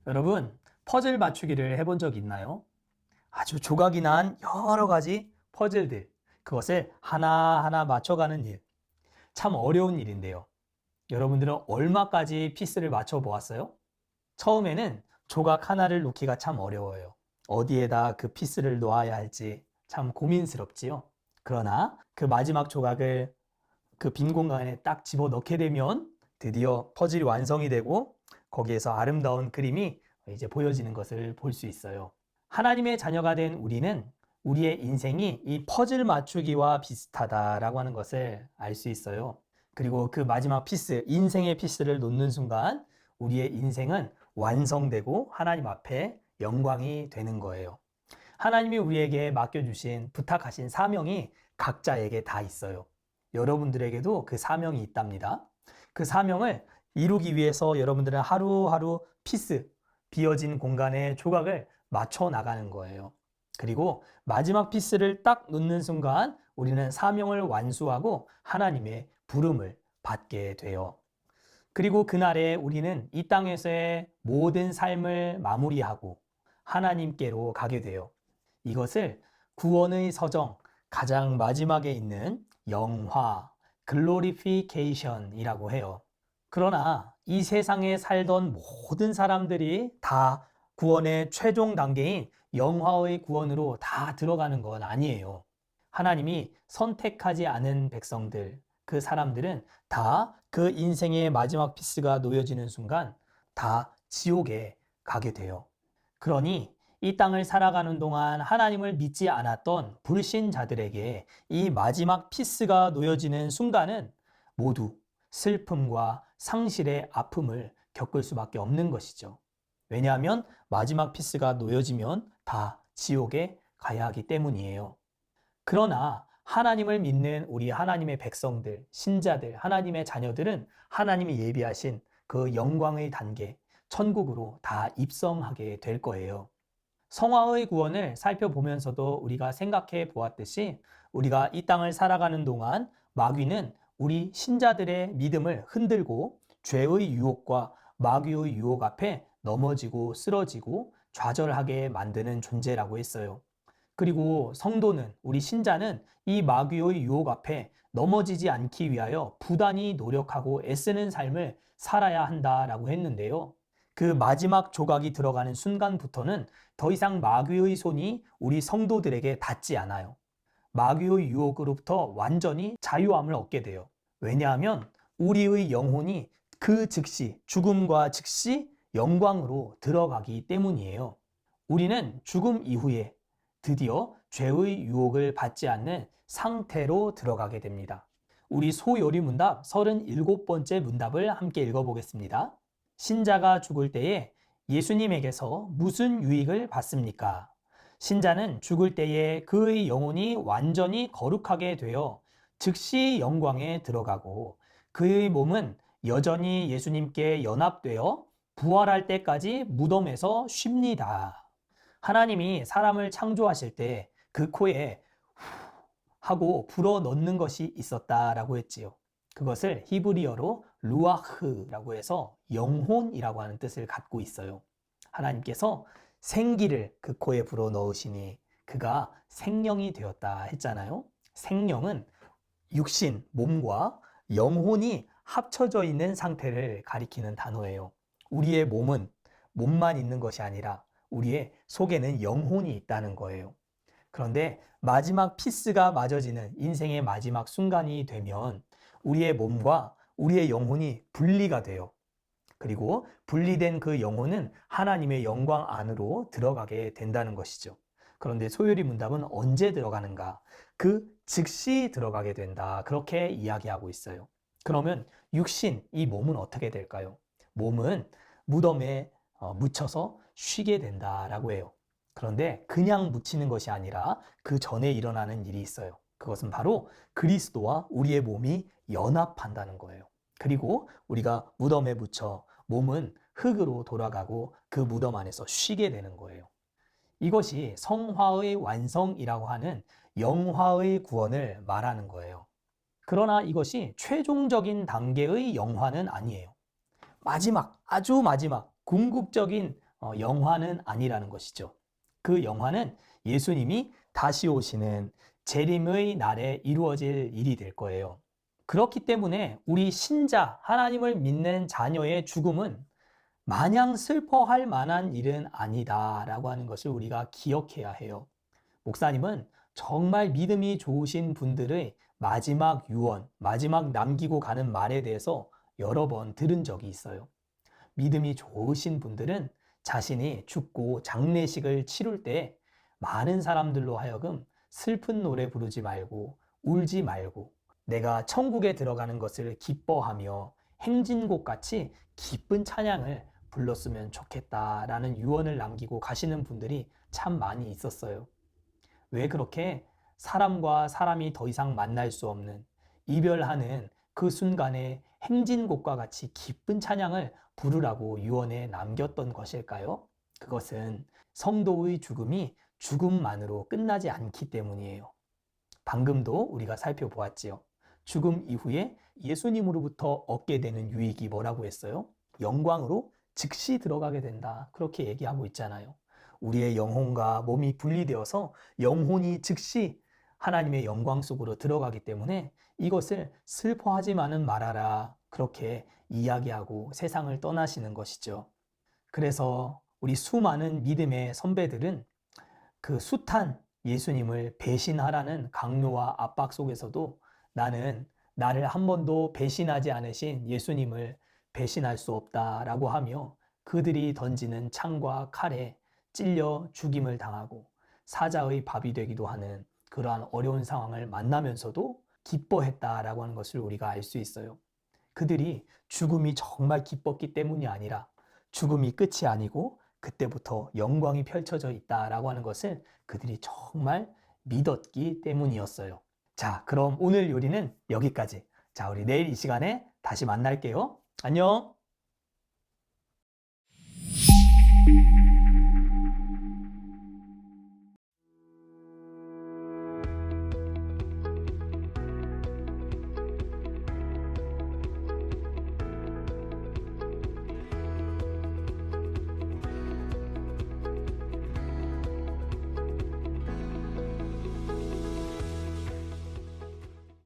여러분, 퍼즐 맞추기를 해본 적 있나요? 아주 조각이 난 여러 가지 퍼즐들, 그것을 하나하나 맞춰가는 일. 참 어려운 일인데요. 여러분들은 얼마까지 피스를 맞춰 보았어요? 처음에는 조각 하나를 놓기가 참 어려워요. 어디에다 그 피스를 놓아야 할지 참 고민스럽지요. 그러나 그 마지막 조각을 그 빈 공간에 딱 집어 넣게 되면 드디어 퍼즐이 완성이 되고 거기에서 아름다운 그림이 이제 보여지는 것을 볼 수 있어요. 하나님의 자녀가 된 우리는 우리의 인생이 이 퍼즐 맞추기와 비슷하다라고 하는 것을 알 수 있어요. 그리고 그 마지막 피스, 인생의 피스를 놓는 순간 우리의 인생은 완성되고 하나님 앞에 영광이 되는 거예요. 하나님이 우리에게 맡겨주신, 부탁하신 사명이 각자에게 다 있어요. 여러분들에게도 그 사명이 있답니다. 그 사명을 이루기 위해서 여러분들은 하루하루 피스, 비어진 공간에 조각을 맞춰 나가는 거예요. 그리고 마지막 피스를 딱 놓는 순간 우리는 사명을 완수하고 하나님의 부름을 받게 돼요. 그리고 그날에 우리는 이 땅에서의 모든 삶을 마무리하고 하나님께로 가게 돼요. 이것을 구원의 서정 가장 마지막에 있는 영화, 글로리피케이션이라고 해요. 그러나 이 세상에 살던 모든 사람들이 다 구원의 최종 단계인 영화의 구원으로 다 들어가는 건 아니에요. 하나님이 선택하지 않은 백성들, 그 사람들은 다 그 인생의 마지막 피스가 놓여지는 순간 다 지옥에 가게 돼요. 그러니 이 땅을 살아가는 동안 하나님을 믿지 않았던 불신자들에게 이 마지막 피스가 놓여지는 순간은 모두 슬픔과 상실의 아픔을 겪을 수밖에 없는 것이죠. 왜냐하면 마지막 피스가 놓여지면 다 지옥에 가야 하기 때문이에요. 그러나 하나님을 믿는 우리 하나님의 백성들, 신자들, 하나님의 자녀들은 하나님이 예비하신 그 영광의 단계, 천국으로 다 입성하게 될 거예요. 성화의 구원을 살펴보면서도 우리가 생각해 보았듯이 우리가 이 땅을 살아가는 동안 마귀는 우리 신자들의 믿음을 흔들고 죄의 유혹과 마귀의 유혹 앞에 넘어지고 쓰러지고 좌절하게 만드는 존재라고 했어요. 그리고 성도는, 우리 신자는 이 마귀의 유혹 앞에 넘어지지 않기 위하여 부단히 노력하고 애쓰는 삶을 살아야 한다라고 했는데요. 그 마지막 조각이 들어가는 순간부터는 더 이상 마귀의 손이 우리 성도들에게 닿지 않아요. 마귀의 유혹으로부터 완전히 자유함을 얻게 돼요. 왜냐하면 우리의 영혼이 그 즉시, 죽음과 즉시 영광으로 들어가기 때문이에요. 우리는 죽음 이후에 드디어 죄의 유혹을 받지 않는 상태로 들어가게 됩니다. 우리 소요리 문답 37번째 문답을 함께 읽어보겠습니다. 신자가 죽을 때에 예수님에게서 무슨 유익을 받습니까? 신자는 죽을 때에 그의 영혼이 완전히 거룩하게 되어 즉시 영광에 들어가고 그의 몸은 여전히 예수님께 연합되어 부활할 때까지 무덤에서 쉽니다. 하나님이 사람을 창조하실 때 그 코에 후 하고 불어 넣는 것이 있었다라고 했지요. 그것을 히브리어로 루아흐라고 해서 영혼이라고 하는 뜻을 갖고 있어요. 하나님께서 생기를 그 코에 불어 넣으시니 그가 생명이 되었다 했잖아요. 생명은 육신, 몸과 영혼이 합쳐져 있는 상태를 가리키는 단어예요. 우리의 몸은 몸만 있는 것이 아니라 우리의 속에는 영혼이 있다는 거예요. 그런데 마지막 피스가 맞아지는 인생의 마지막 순간이 되면 우리의 몸과 우리의 영혼이 분리가 돼요. 그리고 분리된 그 영혼은 하나님의 영광 안으로 들어가게 된다는 것이죠. 그런데 소요리 문답은 언제 들어가는가? 그 즉시 들어가게 된다. 그렇게 이야기하고 있어요. 그러면 육신, 이 몸은 어떻게 될까요? 몸은 무덤에 묻혀서 쉬게 된다라고 해요. 그런데 그냥 묻히는 것이 아니라 그 전에 일어나는 일이 있어요. 그것은 바로 그리스도와 우리의 몸이 연합한다는 거예요. 그리고 우리가 무덤에 묻혀 몸은 흙으로 돌아가고 그 무덤 안에서 쉬게 되는 거예요. 이것이 성화의 완성이라고 하는 영화의 구원을 말하는 거예요. 그러나 이것이 최종적인 단계의 영화는 아니에요. 마지막, 아주 마지막, 궁극적인 영화는 아니라는 것이죠. 그 영화는 예수님이 다시 오시는 재림의 날에 이루어질 일이 될 거예요. 그렇기 때문에 우리 신자, 하나님을 믿는 자녀의 죽음은 마냥 슬퍼할 만한 일은 아니다라고 하는 것을 우리가 기억해야 해요. 목사님은 정말 믿음이 좋으신 분들의 마지막 유언, 마지막 남기고 가는 말에 대해서 여러 번 들은 적이 있어요. 믿음이 좋으신 분들은 자신이 죽고 장례식을 치룰 때 많은 사람들로 하여금 슬픈 노래 부르지 말고 울지 말고 내가 천국에 들어가는 것을 기뻐하며 행진곡 같이 기쁜 찬양을 불렀으면 좋겠다라는 유언을 남기고 가시는 분들이 참 많이 있었어요. 왜 그렇게 사람과 사람이 더 이상 만날 수 없는 이별하는 그 순간에 행진곡과 같이 기쁜 찬양을 부르라고 유언에 남겼던 것일까요? 그것은 성도의 죽음이 죽음만으로 끝나지 않기 때문이에요. 방금도 우리가 살펴보았지요. 죽음 이후에 예수님으로부터 얻게 되는 유익이 뭐라고 했어요? 영광으로 즉시 들어가게 된다. 그렇게 얘기하고 있잖아요. 우리의 영혼과 몸이 분리되어서 영혼이 즉시 하나님의 영광 속으로 들어가기 때문에 이것을 슬퍼하지만은 말아라. 그렇게 이야기하고 세상을 떠나시는 것이죠. 그래서 우리 수많은 믿음의 선배들은 그 숱한 예수님을 배신하라는 강요와 압박 속에서도 나는 나를 한 번도 배신하지 않으신 예수님을 배신할 수 없다라고 하며 그들이 던지는 창과 칼에 찔려 죽임을 당하고 사자의 밥이 되기도 하는 그러한 어려운 상황을 만나면서도 기뻐했다라고 하는 것을 우리가 알 수 있어요. 그들이 죽음이 정말 기뻤기 때문이 아니라 죽음이 끝이 아니고 그때부터 영광이 펼쳐져 있다라고 하는 것을 그들이 정말 믿었기 때문이었어요. 자, 그럼 오늘 요리는 여기까지. 자, 우리 내일 이 시간에 다시 만날게요. 안녕!